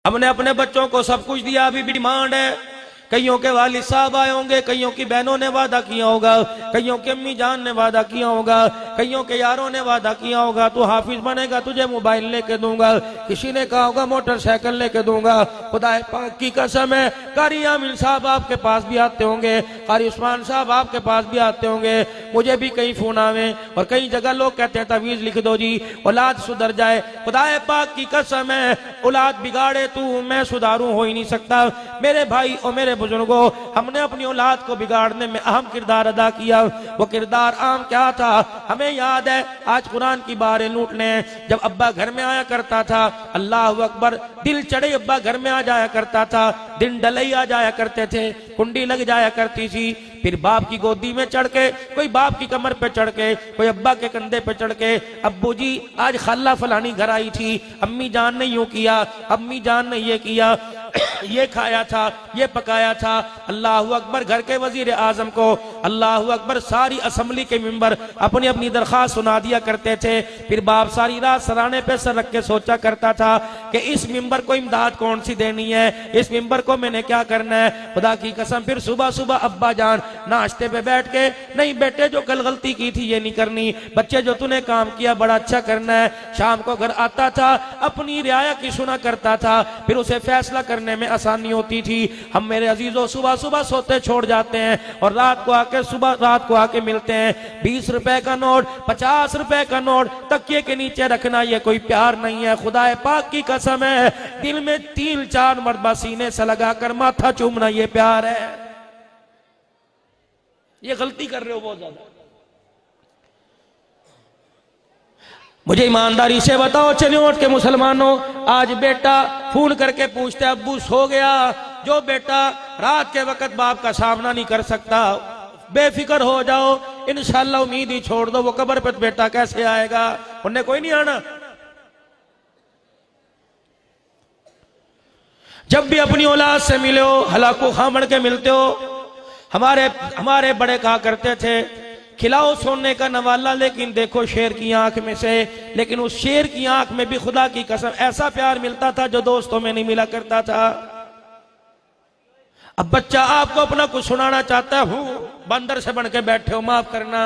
हमने अपने बच्चों को सब कुछ दिया, अभी भी डिमांड है। कईयों के वालिद साहब आए होंगे, कईयों की बहनों ने वादा किया होगा, कईयों की अम्मी जान ने वादा किया होगा, कईयों के यारों ने वादा किया होगा तू हाफिज बनेगा, तुझे मोबाइल लेके दूंगा, किसी ने कहा होगा मोटरसाइकिल लेके दूंगा। खुदा पाक की कसम है, कारी आमिर साहब आपके पास भी आते होंगे, कारी उस्मान साहब आपके पास भी आते होंगे, मुझे भी कई फोन आवे और कई जगह लोग कहते हैं तवीज लिख दो जी औलाद सुधर जाए। खुदा पाक की कसम है, औलाद बिगाड़े तू, मैं सुधारू हो ही नहीं सकता। मेरे भाई और मेरे बुजुर्गों, हमने अपनी औलाद को बिगाड़ने में अहम किरदार अदा किया। वो किरदार आम क्या था हमें याद है। आज कुरान की बारें लूटने, जब अब्बा घर में आया करता था, अल्लाह अकबर, दिल चढ़े अब्बा घर में आ जाया करता था, दिन डले आ जाया करते थे, कुंडी लग जाया करती थी, फिर बाप की गोदी में चढ़ के, कोई बाप की कमर पे चढ़ के, कोई अब्बा के कंधे पे चढ़ के, अब्बू जी आज खाला फलानी घर आई थी, अम्मी जान ने यूं किया, अम्मी जान ने ये किया, ये खाया था, ये पकाया था। अल्लाह अकबर, घर के वजीर आजम को अल्लाह अकबर सारी असेंबली के मेंबर अपनी अपनी दरखास्त सुना दिया करते थे। फिर बाप सारी रात सराहने पे सर रख के सोचा करता था कि इस मेंबर को इमदाद कौन सी देनी है, इस मेंबर को मैंने क्या करना है। खुदा की कसम, फिर सुबह सुबह अब्बा जान नाश्ते पे बैठ के, नहीं बेटे जो कल गलती की थी ये नहीं करनी, बच्चे जो तूने काम किया बड़ा अच्छा करना है। शाम को घर आता था, अपनी रियाया की सुना करता था, फिर उसे फैसला करने में आसानी होती थी। हम मेरे अजीजों सुबह सुबह सोते छोड़ जाते हैं और रात को आके मिलते हैं। 20 रुपए का नोट, 50 रुपए का नोट तकिए के नीचे रखना ये कोई प्यार नहीं है। खुदा पाक की कसम है, दिल में 3-4 मरतबा सीने से लगाकर माथा चूमना ये प्यार है। ये गलती कर रहे हो बहुत ज्यादा। मुझे ईमानदारी से बताओ, चलिए उठ के मुसलमानों, आज बेटा फोन करके पूछते अब्बू सो गया। जो बेटा रात के वक्त बाप का सामना नहीं कर सकता, बेफिक्र हो जाओ, इंशाल्लाह उम्मीद ही छोड़ दो, वो कब्र पे बेटा कैसे आएगा, उन्हें कोई नहीं आना। जब भी अपनी औलाद से मिले हो, हलाको खामड़ के मिलते हो। हमारे बड़े कहा करते थे, खिलाओ सोने का नवाला लेकिन देखो शेर की आंख में से। लेकिन उस शेर की आंख में भी खुदा की कसम ऐसा प्यार मिलता था जो दोस्तों में नहीं मिला करता था। अब बच्चा आपको अपना कुछ सुनाना चाहता हूं, बंदर से बन के बैठे हो, माफ करना।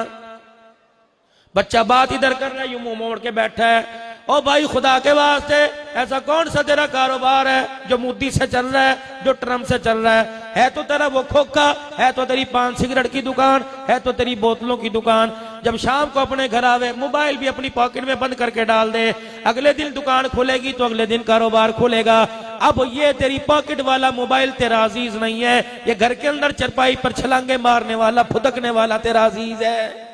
बच्चा बात इधर कर रहा है, यूं मुंह मोड़ के बैठा है। ओ भाई खुदा के वास्ते, ऐसा कौन सा तेरा कारोबार है जो मुद्दी से चल रहा है, जो ट्रम से चल रहा है तो तेरा वो खोखा, है तो तेरी पान सिगरेट की दुकान, है तो तेरी बोतलों की दुकान। जब शाम को अपने घर आवे, मोबाइल भी अपनी पॉकेट में बंद करके डाल दे, अगले दिन दुकान खुलेगी तो अगले दिन कारोबार खुलेगा। अब ये तेरी पॉकेट वाला मोबाइल तेरा अजीज नहीं है, ये घर के अंदर चरपाई पर छलांगे मारने वाला, फुदकने वाला तेरा अजीज है।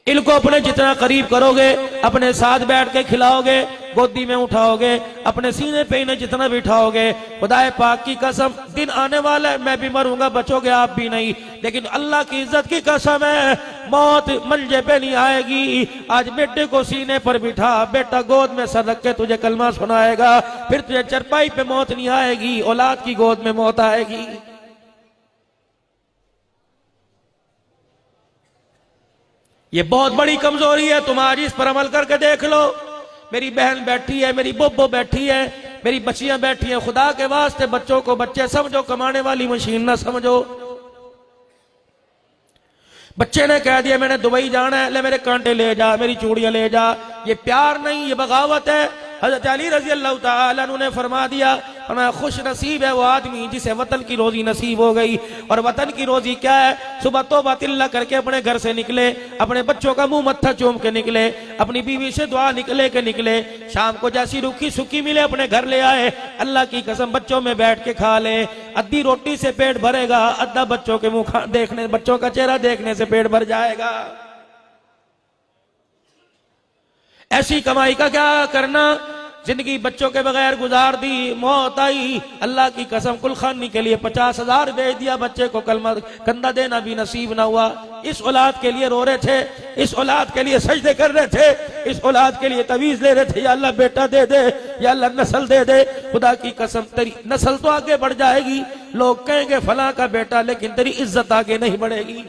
इनको अपने जितना करीब करोगे, अपने साथ बैठ के खिलाओगे, गोदी में उठाओगे, अपने सीने पे इन्हें जितना बिठाओगे, खुदाए पाक की कसम दिन आने वाला है, मैं भी मरूंगा, बचोगे आप भी नहीं, लेकिन अल्लाह की इज्जत की कसम है, मौत मंजे पे नहीं आएगी। आज बेटे को सीने पर बिठा, बेटा गोद में सर रख के तुझे कलमा सुनाएगा, फिर तुझे चरपाई पे मौत नहीं आएगी, औलाद की गोद में मौत आएगी। ये बहुत बड़ी कमजोरी है तुम्हारी, इस पर अमल करके देख लो। मेरी बहन बैठी है, मेरी बोबो बैठी है, मेरी बच्चियां बैठी हैं, खुदा के वास्ते बच्चों को बच्चे समझो, कमाने वाली मशीन ना समझो। बच्चे ने कह दिया मैंने दुबई जाना है, ले मेरे कांटे ले जा, मेरी चूड़ियां ले जा, ये प्यार नहीं, ये बगावत है। हज़रत अली रज़ी अल्लाह तआला अन्हु ने फरमा दिया, मैं खुश नसीब है वो आदमी जिसे वतन की रोजी नसीब हो गई। और वतन की रोजी क्या है? सुबह तौबा तिल्ला करके अपने घर से निकले, अपने बच्चों का मुंह मत्था चूम के निकले, अपनी बीवी से दुआ निकले, शाम को जैसी रूखी सूखी मिले अपने घर ले आए। अल्लाह की कसम बच्चों में बैठ के खा ले, अद्धी रोटी से पेट भरेगा, अद्धा बच्चों के मुंह देखने, बच्चों का चेहरा देखने से पेट भर जाएगा। ऐसी कमाई का क्या करना, जिंदगी बच्चों के बगैर गुजार दी, मौत आई, अल्लाह की कसम कुलखानी के लिए 50,000 भेज दिया, बच्चे को कलमा कंधा देना भी नसीब ना हुआ। इस औलाद के लिए रो रहे थे, इस औलाद के लिए सजदे कर रहे थे, इस औलाद के लिए तवीज ले रहे थे, या अल्लाह बेटा दे दे, या अल्लाह नस्ल दे दे। खुदा की कसम तेरी नस्ल तो आगे बढ़ जाएगी, लोग कहेंगे फला का बेटा, लेकिन तेरी इज्जत आगे नहीं बढ़ेगी।